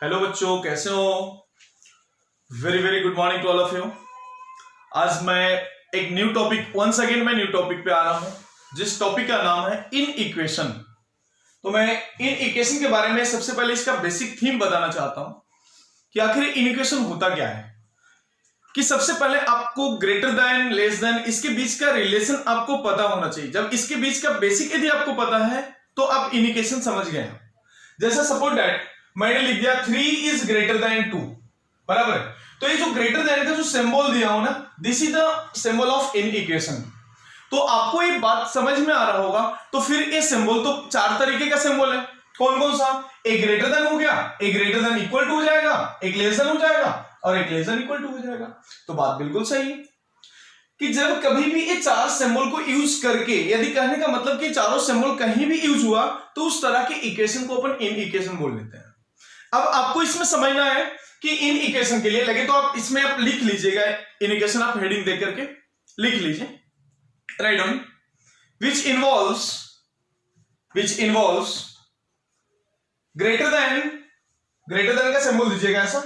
Hello बच्चों, कैसे हो? Very very good morning to all of you. आज मैं एक न्यू टॉपिक मैं न्यू टॉपिक पे आ रहा हूं, जिस टॉपिक का नाम है इन इक्वेशन। तो मैं इन इक्वेशन के बारे में सबसे पहले इसका बेसिक थीम बताना चाहता हूं कि आखिर इन इक्वेशन होता क्या है। कि सबसे पहले आपको ग्रेटर देन, लेस देन, इसके बीच का रिलेशन आपको पता होना चाहिए। जब इसके बीच का बेसिक यदि आपको पता है तो आप इन इक्वेशन समझ गए। जैसे सपोज दैट मैंने लिख दिया 3 इज ग्रेटर देन 2, बराबर है। तो ये जो ग्रेटर देन का जो सिंबल दिया हो ना, this is the symbol of in equation. तो आपको ये बात समझ में आ रहा होगा। तो फिर ये सिंबल तो चार तरीके का सिंबल है। कौन कौन सा? एक ग्रेटर देन हो गया, एक ग्रेटर देन इक्वल टू हो जाएगा, एक लेस देन हो जाएगा और एक लेस देन इक्वल टू हो जाएगा। तो बात बिल्कुल सही है कि जब कभी भी ये चार सिंबल को यूज करके, यदि कहने का मतलब कि चारों सिंबल कहीं भी यूज हुआ तो उस तरह के इक्वेशन को अपन इन इक्वेशन बोल लेते हैं। अब आपको इसमें समझना है कि इन इक्वेशन के लिए लगे तो आप इसमें आप लिख लीजिएगा। इन इक्वेशन आप हेडिंग दे करके लिख लीजिए। Right on which involves greater than का सिंबल दीजिएगा ऐसा,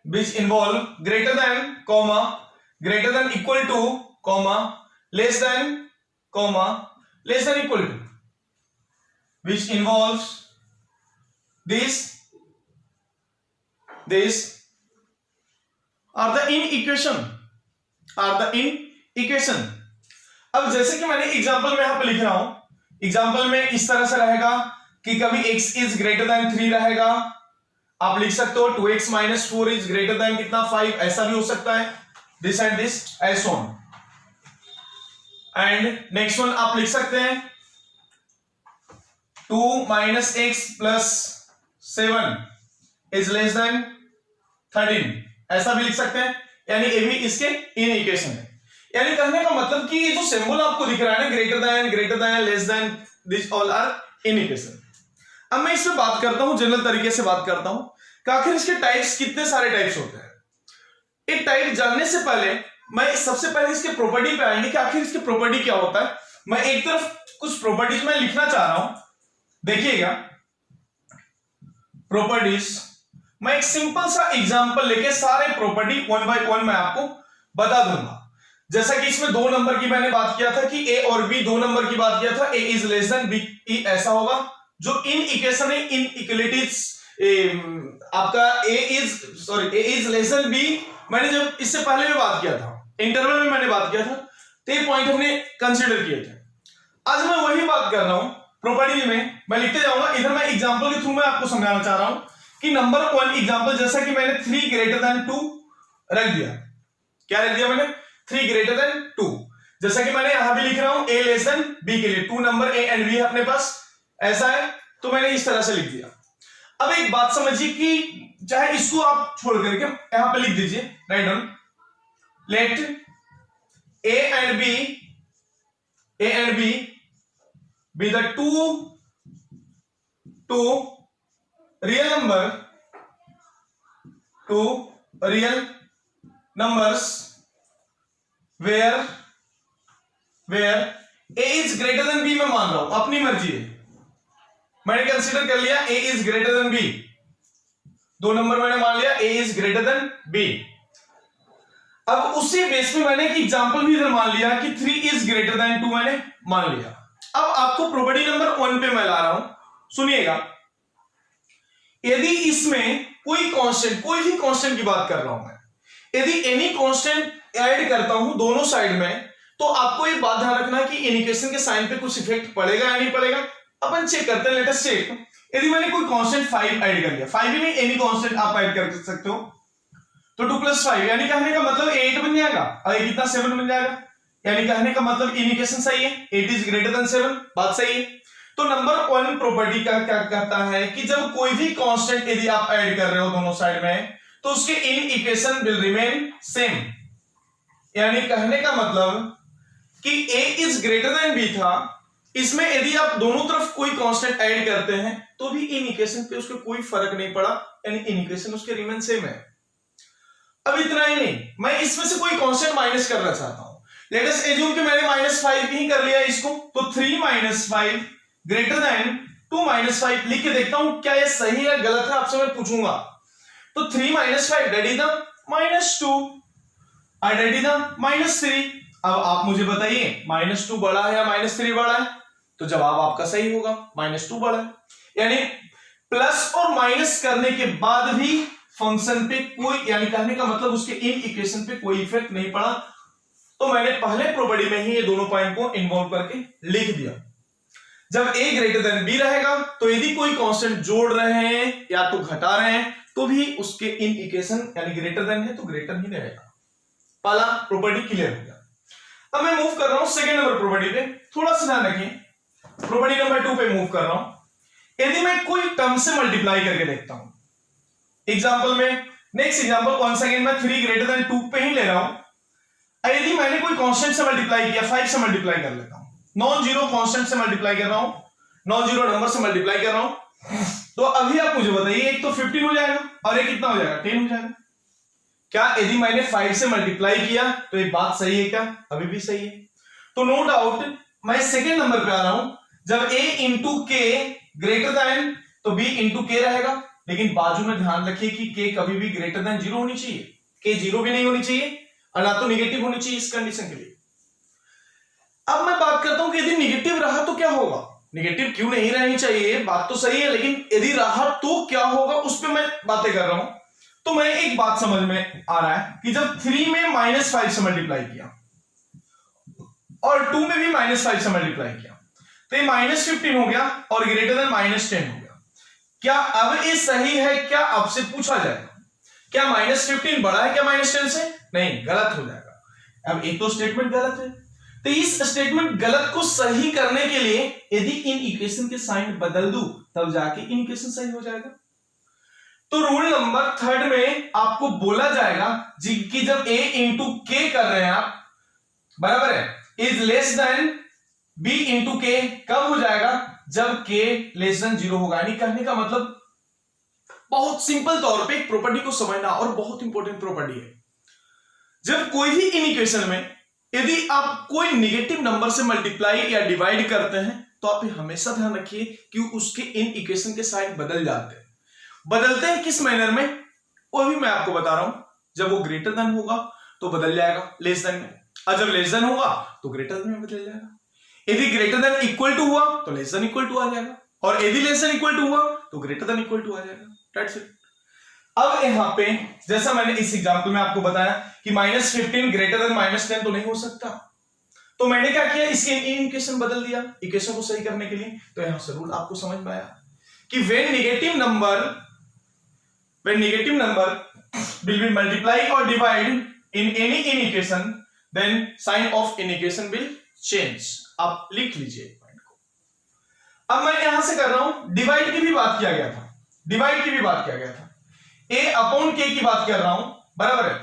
which involve greater than comma greater than equal to comma less than equal to, which involves this are the in equation। अब जैसे कि मैंने एग्जांपल में यहां पे लिख रहा हूं, एग्जांपल में इस तरह से रहेगा कि कभी x इज ग्रेटर देन 3 रहेगा। आप लिख सकते हो 2x minus 4 is greater than कितना 5, ऐसा भी हो सकता है। This and this as on. And next one आप लिख सकते हैं 2 minus x plus 7 is less than 13, ऐसा भी लिख सकते हैं। यानी ये भी इसके इन इक्वेशन है। यानी कहने का मतलब कि ये जो सिंबल आपको दिख रहा है ना, greater than, less than, this all are in equation. अब मैं इससे बात करता हूं, जनरल तरीके से बात करता हूं कि आखिर इसके टाइप्स, कितने सारे टाइप्स होते हैं। एक टाइप जानने से पहले मैं सबसे पहले इसके प्रॉपर्टी पे आएंगे कि आखिर इसकी प्रॉपर्टी क्या होता है। मैं एक तरफ कुछ प्रॉपर्टीज में लिखना चाह रहा हूं, देखिएगा प्रॉपर्टीज। मैं एक सिंपल सा एग्जांपल लेके सारे प्रॉपर्टी वन बाय वन मैं आपको बता दूंगा। जैसा कि इसमें 2 नंबर की मैंने बात किया था कि a और b, 2 नंबर की बात किया था, a is less then b, ऐसा होगा। जो इन इक्वेशन है, इन इक्वलिटीज आपका a is less then b, मैंने जब इससे पहले में बात किया था, इंटरवल में मैंने बात किया था, तो ये पॉइंट हमने कंसिडर किए थे। आज मैं वही बात कर रहा हूं प्रॉपर्टी में, मैं लिखते जाऊंगा। इधर मैं एग्जांपल के थ्रू मैं आपको समझाना चाह रहा हूं कि नंबर 1 एग्जांपल, जैसा कि मैंने 3 ग्रेटर देन 2 रख दिया। क्या रख दिया मैंने? 3 ग्रेटर देन 2। जैसा कि मैंने यहां भी लिख रहा हूं a लेस देन b के लिए 2 नंबर a एंड b है अपने पास, ऐसा है, तो मैंने इस तरह से लिख दिया। अब एक बात समझिए कि चाहे इसको आप छोड़ करके यहां पे लिख दीजिए, राइट डाउन, लेट a एंड b be the two real numbers where a is greater than b। मैं मान रहा हूं, अपनी मर्जी है, मैंने कंसीडर कर लिया a is greater than b। 2 number मैंने मान लिया a is greater than b। अब उसी बेस पे मैंने एक एग्जांपल भी इधर मान लिया कि 3 is greater than 2 मैंने मान लिया। अब आपको प्रॉपर्टी नंबर 1 पे मैं ला रहा हूं, सुनिएगा। यदि इसमें कोई भी कांस्टेंट की बात कर रहा हूं मैं, यदि एनी कांस्टेंट ऐड करता हूं दोनों साइड में, तो आपको ये बात ध्यान रखना कि इन इक्वेशन के साइन पे कुछ इफेक्ट पड़ेगा या नहीं पड़ेगा। अपन चेक करते हैं, लेट अस चेक। यदि मैंने कोई कांस्टेंट 5 ऐड कर लिया, 5 ही नहीं, एनी कांस्टेंट आप ऐड कर सकते हो, तो 2 + 5 यानी कहने का मतलब 8 बन जाएगा और ये कितना 7 बन जाएगा। यानी कहने का मतलब इन इक्वेशन सही है, 8 इज ग्रेटर देन 7, बात सही है। तो नंबर 1 प्रॉपर्टी का क्या कहता है कि जब कोई भी कांस्टेंट यदि आप ऐड कर रहे हो दोनों साइड में, तो उसके in equation will remain same. यानी कहने का मतलब कि a is greater than b था, इसमें यदि आप दोनों तरफ कोई कांस्टेंट ऐड करते हैं तो भी इन इक्वेशन पे उसके कोई फर्क नहीं पड़ा, यानी इन इक्वेशन उसके रिमेन सेम है। अब इतना ही नहीं, मैं इसमें से कोई कांस्टेंट माइनस करना चाहता हूं। लेट अस एज्यूम कि मैंने -5 ही कर लिया इसको, तो 3 - 5 ग्रेटर देन 2 - 5 लिख के देखता हूं क्या ये सही है गलत है, आपसे मैं पूछूंगा। तो 3 - 5 दैट इज द -2 और दैट इज द -3। अब आप मुझे बताइए -2 बड़ा है या -3 बड़ा है? तो जवाब आपका सही होगा, -2 बड़ा है। यानी प्लस और माइनस करने के बाद भी फंक्शन पे कोई, यानी कहने का मतलब उसके इन इक्वेशन पे कोई इफेक्ट नहीं पड़ा। तो मैंने पहले प्रॉपर्टी में ही ये दोनों पॉइंट को इन्वॉल्व करके लिख दिया। जब a ग्रेटर देन b रहेगा तो यदि कोई कांस्टेंट जोड़ रहे हैं या तो घटा रहे हैं तो भी उसके इन इक्वेशन यानी ग्रेटर देन है तो ग्रेटर ही रहेगा। पहला प्रॉपर्टी क्लियर हो गया। अब मैं मूव कर रहा हूं सेकंड नंबर प्रॉपर्टी पे, थोड़ा सा ध्यान रखिए। प्रॉपर्टी नंबर 2 पे मूव कर रहा हूं। यदि मैं कोई टर्म से मल्टीप्लाई करके देखता हूं, एग्जांपल में नेक्स्ट एग्जांपल वंस अगेन मैं 3 ग्रेटर देन 2 पे ही ले रहा हूं। यदि मैंने कोई कांस्टेंट से मल्टीप्लाई किया, 5 से मल्टीप्लाई कर लेता हूं, नॉन जीरो कांस्टेंट से मल्टीप्लाई कर रहा हूं, नॉन जीरो नंबर से मल्टीप्लाई कर रहा हूं, तो अभी आप मुझे बताइए एक तो 15 हो जाएगा और एक कितना हो जाएगा, 10 हो जाएगा। क्या यदि मैंने 5 से मल्टीप्लाई किया तो एक बात सही है क्या? अभी भी सही है। तो नो डाउट मैं सेकंड नंबर पे आ रहा हूं। जब a इंटू के ग्रेटर देन तो b इंटू के रहेगा, लेकिन बाजू में ध्यान रखिए कि k कभी भी ग्रेटर देन 0 होनी चाहिए, k 0 भी नहीं होनी चाहिए और ना तो निगेटिव होनी चाहिए इस कंडीशन के लिए। अब मैं बात करता हूं कि यदि निगेटिव रहा तो क्या होगा। निगेटिव क्यों नहीं रहनी चाहिए, बात तो सही है, लेकिन यदि रहा तो क्या होगा उस पर मैं बातें कर रहा हूं। तो मैं एक बात समझ में आ रहा है कि जब 3 में -5 से मल्टीप्लाई किया और 2 में भी -5 से मल्टीप्लाई किया तो ये -15 हो गया और ग्रेटर देन -10 हो गया। क्या अब ये सही है? क्या आपसे पूछा जाएगा क्या -15 बड़ा है क्या -10 से? नहीं, गलत हो जाएगा। अब एक तो स्टेटमेंट गलत है, तो इस स्टेटमेंट गलत को सही करने के लिए यदि इन इक्वेशन के साइन बदल दूं तब जाके इन इक्वेशन सही हो जाएगा। तो रूल नंबर 3 में आपको बोला जाएगा कि जब a इंटू के कर रहे हैं आप, बराबर है, is less then b into के, कब हो जाएगा? जब k लेस देन 0 होगा। यानी कहने का मतलब बहुत सिंपल तौर पे एक प्रॉपर्टी को समझना, और बहुत इंपॉर्टेंट प्रॉपर्टी है। जब कोई भी इन इक्वेशन में यदि आप कोई नेगेटिव नंबर से मल्टीप्लाई या डिवाइड करते हैं तो आप हमेशा ध्यान रखिए कि उसके इन इक्वेशन के साइन बदल जाते हैं। बदलते हैं किस मैनर में, वो भी मैं आपको बता रहा हूं। जब वो ग्रेटर देन होगा तो बदल जाएगा लेस देन में, और जब लेस देन होगा तो ग्रेटर देन में बदल जाएगा। यदि ग्रेटर देन इक्वल टू हुआ तो लेस देन इक्वल टू आ जाएगा, और यदि लेस देन इक्वल टू हुआ तो ग्रेटर देन इक्वल टू आ जाएगा। That's it. अब यहां पे जैसा मैंने इस एग्जांपल में आपको बताया कि -15 ग्रेटर देन -10 तो नहीं हो सकता, तो मैंने क्या किया, इसके इक्वेशन बदल दिया इक्वेशन को सही करने के लिए। तो यहां से रूल आपको समझ में आया कि when negative number will be multiply or divide in any inequation then sign of inequation will change। आप लिख लीजिए पॉइंट को। अब मैं यहां से कर रहा हूं, डिवाइड की भी बात किया गया था, डिवाइड की भी बात किया गया था, a अपॉन k की बात कर रहा हूं, बराबर है।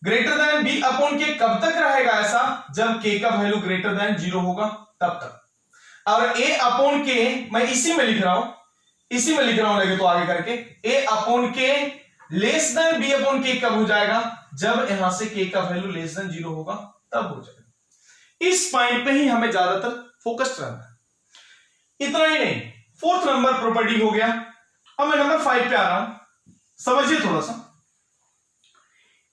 Greater than b upon k कब तक रहेगा ऐसा? जब k का वैल्यू ग्रेटर देन 0 होगा तब तक। और a अपॉन k मैं इसी में लिख रहा हूं, इसी में लिख रहा हूं, लगे तो आगे करके a upon k less than b upon k कब हो जाएगा? जब यहां से k का वैल्यू लेस देन 0 होगा तब हो जाएगा। इस पॉइंट पे ही हमें ज्यादातर फोकस्ड रहना है। इतना ही नहीं, फोर्थ नंबर प्रॉपर्टी हो गया। अब मैं नंबर 5 पे आ रहा हूं, समझिए थोड़ा सा।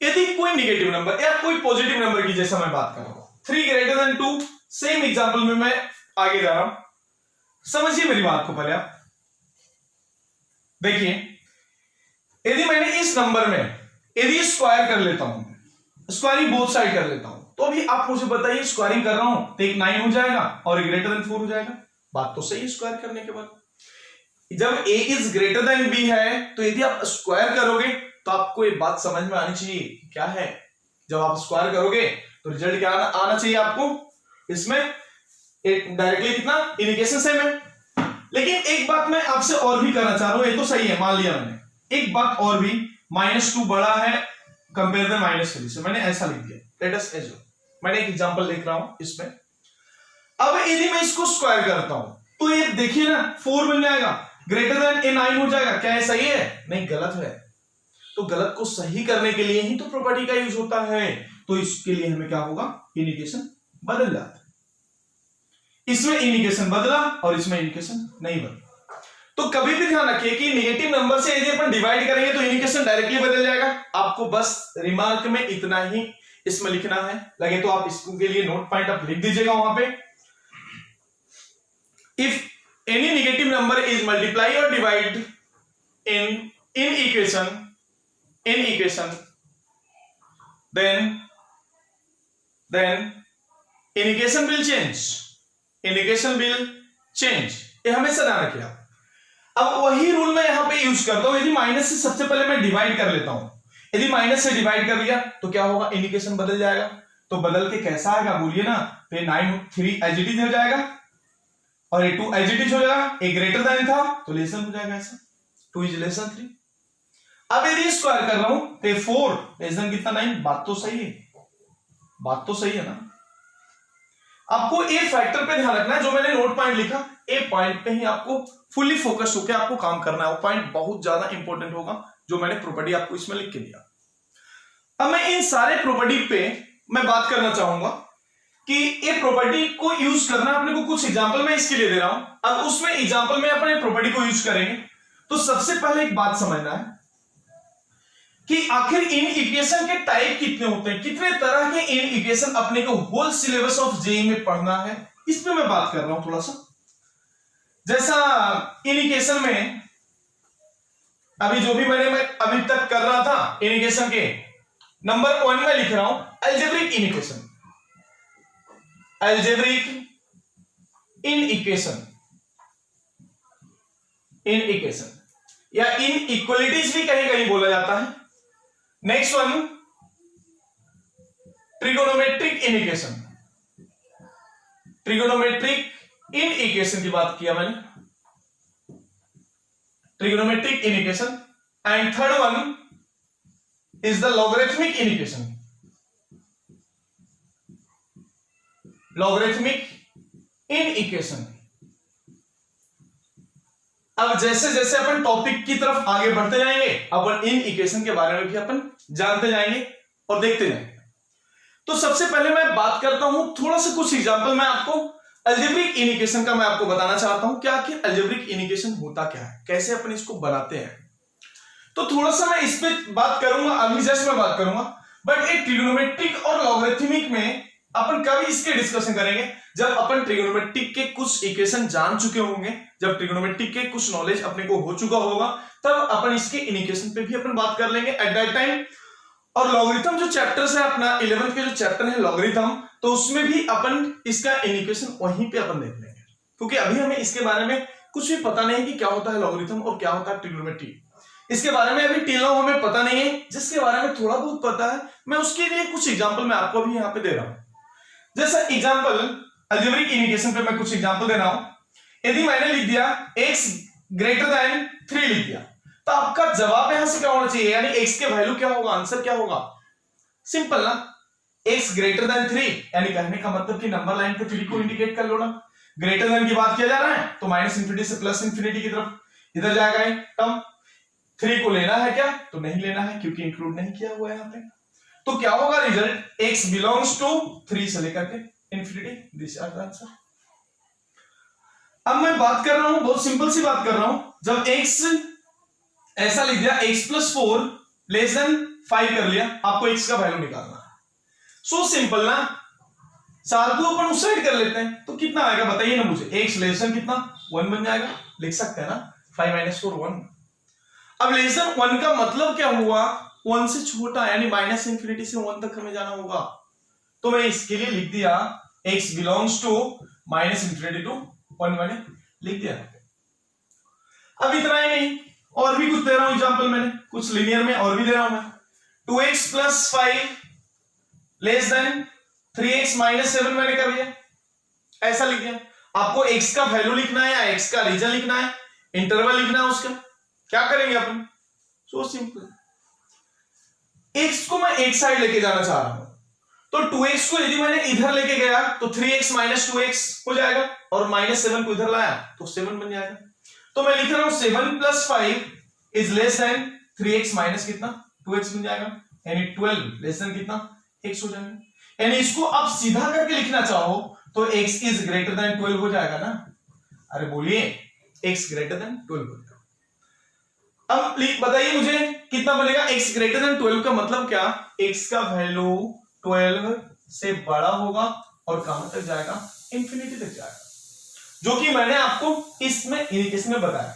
यदि कोई नेगेटिव नंबर या कोई पॉजिटिव नंबर की जैसा मैं बात कर रहा हूं, 3 ग्रेटर देन 2, सेम एग्जांपल में मैं आगे जा रहा हूं, समझिए मेरी बात को पहले आप देखिए। यदि मैंने इस नंबर में यदि स्क्वायर कर लेता हूं, स्क्वायरिंग बोथ साइड कर लेता हूं, तो अभी आप मुझे बताइए स्क्वायरिंग कर रहा हूं तो एक 9 हो जाएगा और ग्रेटर देन 4 हो जाएगा। बात तो सही है स्क्वायर करने के बाद। जब a is greater than b है तो यदि आप स्क्वायर करोगे तो आपको ये बात समझ में आनी चाहिए क्या है, जब आप स्क्वायर करोगे तो रिजल्ट क्या आना चाहिए आपको, इसमें एक डायरेक्टली कितना इक्वेशन सेम है। लेकिन एक बात मैं आपसे और भी करना चाह रहा हूं, ये तो सही है मान लिया मैंने, एक बात और भी, -2 बड़ा है कंपेयर देन -3 से, मैंने ऐसा लिख दिया, लेट अस एज्यूम, मैंने एक एग्जांपल लिख रहा हूं इसमें। अब यदि मैं इसको स्क्वायर करता हूं तो ये देखिए ना 4 बन जाएगा, ग्रेटर देन ए 9 हो जाएगा। क्या है सही है? नहीं, गलत है। तो गलत को सही करने के लिए ही तो प्रॉपर्टी का यूज होता है। तो इसके लिए हमें क्या होगा, इक्वेशन बदल जाता है। इसमें इक्वेशन बदला और इसमें इक्वेशन नहीं बदला। तो कभी भी ध्यान रखिए कि नेगेटिव नंबर से यदि अपन डिवाइड करेंगे तो इंडिकेशन डायरेक्टली बदल जाएगा। आपको बस रिमार्क में इतना ही इसमें लिखना है, लगे तो आप इसके लिए नोट पॉइंट आप लिख दीजिएगा वहां पे। If any negative number is multiply और divide in equation then indication will change। ये हमेशा ध्यान रखिए आप। अब वही रूल मैं यहां पे यूज करता हूं। यदि माइनस से सबसे पहले मैं डिवाइड कर लेता हूं, यदि माइनस से डिवाइड कर लिया तो क्या होगा, इंडिकेशन बदल जाएगा। तो बदल के कैसा आएगा बोलिए ना, तो 9 3 एज इट इज हो जाएगा और ये 2 एज इट इज हो जाएगा। ए ग्रेटर देन था तो लेसन हो जाएगा ऐसा, 2 इज लेस देन 3। अब यदि स्क्वायर कर रहा हूं तो 4 लेस देन कितना 9। बात तो सही है, बात तो सही है ना। आपको ए फैक्टर पे ध्यान रखना है, जो मैंने नोट पॉइंट लिखा ए पॉइंट पे ही आपको फुल्ली फोकस होकर आपको काम करना है। वो पॉइंट बहुत ज्यादा इंपॉर्टेंट होगा जो मैंने प्रॉपर्टी आपको इसमें लिख के दिया। अब मैं इन सारे प्रॉपर्टी पे मैं बात करना चाहूंगा कि ये प्रॉपर्टी को यूज करना अपने को। कुछ एग्जांपल मैं इसके लिए दे रहा हूं। अब उसमें एग्जांपल में अपने प्रॉपर्टी को यूज करेंगे तो सबसे पहले एक बात समझना है कि आखिर इन इक्वेशन के टाइप कितने होते हैं, कितने तरह के इन इक्वेशन अपने को होल सिलेबस ऑफ जेईई में पढ़ना है, इस पे मैं बात कर रहा हूं थोड़ा सा। जैसा इन इक्वेशन में अभी जो भी मैं अभी तक कर रहा था, इन इक्वेशन के नंबर 1 में लिख रहा हूं algebraic in equation, algebraic in equation, in equation या इन इक्वलिटीज भी कहीं कहीं बोला जाता है। Next one trigonometric in equation, trigonometric in equation की बात किया मैंने, trigonometric in equation. And third one is the logarithmic in equation, logarithmic in equation. अब जैसे जैसे अपन टॉपिक की तरफ आगे बढ़ते जाएंगे अपन इन इक्वेशन के बारे में भी अपन जानते जाएंगे और देखते जाएंगे। तो सबसे पहले मैं बात करता हूं थोड़ा सा कुछ एग्जांपल मैं आपको अलजेब्रिक इन इक्वेशन का मैं आपको बताना चाहता हूं कि आखिर अलजेब्रिक इन इक्वेशन होता क्या है, कैसे अपन इसको बनाते हैं। तो थोड़ा सा मैं इस पे बात करूंगा, अभी जस्ट मैं बात करूंगा। बट एक ट्रिगोनोमेट्रिक और लॉगरिथमिक में अपन कभी इसके डिस्कशन करेंगे जब अपन ट्रिगोनोमेट्रिक के कुछ इक्वेशन जान चुके होंगे, जब ट्रिगोनोमेट्रिक के कुछ नॉलेज अपने को हो चुका होगा, तब अपन इसके इन इक्वेशन पे भी अपन बात कर लेंगे एट दैट टाइम। और लॉगरिथम जो चैप्टर्स है अपना 11th के जो चैप्टर है लॉगरिथम, तो उसमें भी अपन इसका इन इक्वेशन वहीं पे अपन देख लेंगे, क्योंकि अभी हमें इसके बारे में कुछ भी पता नहीं कि क्या होता है लॉगरिथम और क्या होता है ट्रिगोनोमेट्री। इसके बारे में अभी टिल नाउ हमें पता नहीं है। जिसके बारे में थोड़ा बहुत पता है मैं उसके लिए कुछ एग्जांपल मैं आपको भी यहाँ पे दे रहा हूं। जैसा एग्जांपल अलजेब्रिक इन इक्वेशन पे मैं कुछ एग्जांपल दे रहा हूं। यदि मैंने लिख दिया x ग्रेटर देन 3 लिख दिया, तो आपका जवाब यहां से क्या होना चाहिए, यानी x के वैल्यू क्या होगा, आंसर क्या होगा। सिंपल ना, x ग्रेटर देन 3 यानी कहने का मतलब कि नंबर लाइन पे 3 को इंडिकेट कर लो ना। ग्रेटर देन की बात किया जा रहा है तो माइनस इंफिनिटी से प्लस इंफिनिटी की तरफ इधर जाएगा ये टर्म। 3 को लेना है क्या, तो नहीं लेना है क्योंकि इंक्लूड नहीं किया हुआ है यहां पे। तो क्या होगा रिजल्ट, x बिलोंग्स टू 3 से लेकर के infinity, this are the answer. अब मैं बात कर रहा हूं, बहुत सिंपल सी बात कर रहा हूं। जब x ऐसा लिख दिया x प्लस 4 लेस देन 5 कर लिया, आपको x का वैल्यू निकालना है। सो सिंपल ना, 4 को अपन उस साइड कर लेते हैं तो कितना आएगा बताइए ना मुझे। x लेस देन कितना 1 बन जाएगा, लिख सकते हैं ना, 5 - 4 1। अब लेस देन 1 का मतलब क्या हुआ, 1 से छोटा, यानी माइनस इंफिनिटी से 1 तक हमें जाना होगा। तो मैं इसके लिए लिख दिया x belongs to minus infinity to 1 मैंने लिख दिया। अब इतना ही नहीं, और भी कुछ दे रहा हूं एग्जांपल, मैंने कुछ लिनियर में और भी दे रहा हूं मैं। 2x plus 5 less than 3x minus 7 मैंने कर दिया, ऐसा लिख दिया। आपको x का वैल्यू लिखना है या x का रीजन लिखना है, इंटरवल लिखना है उसका, क्या करेंगे अपन, सो सिंपल। x को मैं एक साइड लेके जाना चाह रहा हूं, तो 2x को यदि मैंने इधर लेके गया तो 3x माइनस 2x हो जाएगा, और माइनस 7 को इधर लाया तो 7 बन जाएगा। तो मैं लिख रहा हूं 7 plus 5 is less then 3x minus कितना 2x बन जाएगा, यानी 12 लेस देन कितना x हो जाएगा। यानी इसको आप सीधा करके लिखना चाहो तो x इज ग्रेटर देन 12 हो जाएगा ना। अरे बोलिए, x ग्रेटर देन 12 बनेगा। अब बताइए मुझे कितना बनेगा x ग्रेटर देन 12 का मतलब क्या, x का वैल्यू 12 से बड़ा होगा और कहां तक जाएगा, इंफिनिटी तक जाएगा, जो कि मैंने आपको इसमें इंडिकेशन में बताया।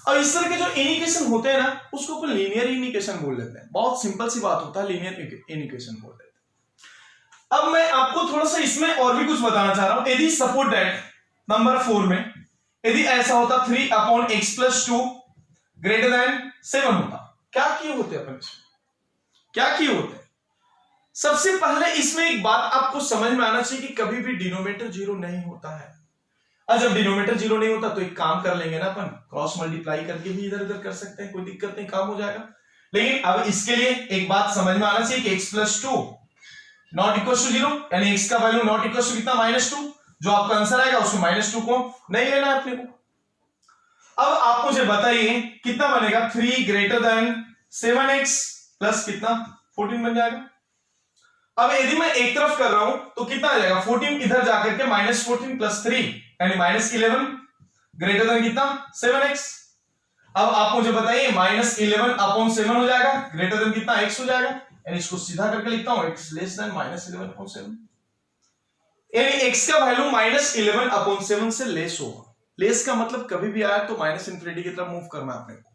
और इस तरह के जो इंडिकेशन होते हैं ना उसको अपन लीनियर इंडिकेशन बोल लेते हैं। बहुत सिंपल सी बात होता है, लीनियर इंडिकेशन बोल देते हैं। अब मैं आपको थोड़ा सा इसमें और भी कुछ बताना चाह रहा हूं। यदि सपोज दैट नंबर 4 में यदि ऐसा होता 3/x+2 ग्रेटर देन 7 होता, क्या किए होते अपन इसमें, क्या किए होते? सबसे पहले इसमें एक बात आपको समझ में आना चाहिए कि कभी भी डिनोमिनेटर जीरो नहीं होता है। और जब डिनोमिनेटर जीरो नहीं होता तो एक काम कर लेंगे ना अपन, क्रॉस मल्टीप्लाई करके भी इधर उधर कर सकते हैं, कोई दिक्कत नहीं, काम हो जाएगा। लेकिन अब इसके लिए एक बात समझ में आना चाहिए कि x+2 नॉट इक्वल टू 0, यानी x का वैल्यू नॉट इक्वल टू कितना, -2। जो आपका आंसर आएगा उसमें -2 को नहीं लेना है अपने को। अब आप मुझे बताइए कितना बनेगा, 3 ग्रेटर देन 7x प्लस कितना 14 बन जाएगा। अब यदि मैं एक तरफ कर रहा हूं तो कितना आ जाएगा, 14 इधर जाकर के -14 प्लस 3 यानी -11 ग्रेटर देन कितना 7x। अब आप मुझे बताइए -11/7 हो जाएगा, ग्रेटर देन कितना x हो जाएगा, यानी इसको सीधा करके लिखता हूं x लेस देन -11/7, यानी x का वैल्यू -11/7 से लेस होगा। लेस का मतलब कभी भी आया तो -इंफिनिटी की तरफ मूव करना है अपने को।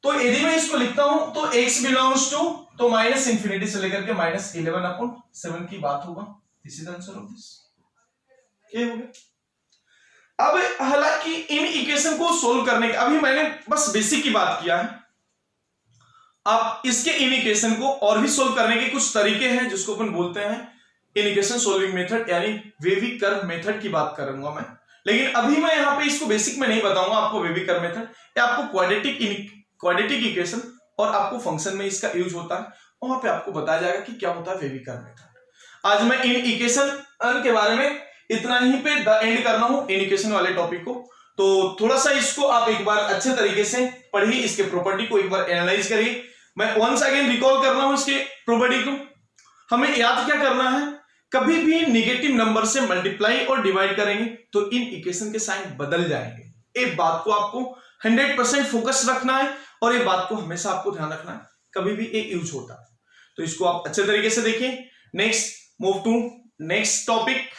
तो यदि मैं इसको लिखता हूं तो x बिलोंग्स टू, तो -इंफिनिटी से लेकर के -11/7 की बात होगा। This is the answer of this. ये हो गया। अब हालांकि इन इक्वेशन को सोल्व करने का अभी मैंने बस बेसिक की बात किया है। अब इसके इन इक्वेशन को और भी सोल्व करने के कुछ तरीके हैं जिसको अपन बोलते हैं इक्वेशन सोल्विंग मेथड, यानी वेवी कर्व मेथड की बात करूंगा मैं। लेकिन अभी मैं यहां पे इसको बेसिक में नहीं बताऊंगा आपको वेवी कर्व मेथड, या आपको क्वाड्रेटिक इक्वेशन और आपको फंक्शन में इसका यूज होता है, वहां पे आपको बताया जाएगा कि क्या होता है वेवी कर्व मेथड। आज मैं इन इक्वेशन के बारे में इतना ही पे द एंड करना हूं, इन इक्वेशन वाले टॉपिक को। तो थोड़ा सा इसको आप एक बार अच्छे तरीके से पढ़िए, इसके प्रॉपर्टी को एक बार एनालाइज करिए। मैं वंस अगेन रिकॉल कर रहा हूं इसके प्रॉपर्टी को। हमें याद क्या करना है, कभी भी नेगेटिव नंबर से मल्टीप्लाई और डिवाइड करेंगे तो इन इक्वेशन के साइन बदल जाएंगे। एक बात को आपको 100% फोकस रखना है और ये बात को हमेशा आपको ध्यान रखना है, कभी भी एक यूज होता है। तो इसको आप अच्छे तरीके से देखिए। Next move to next topic.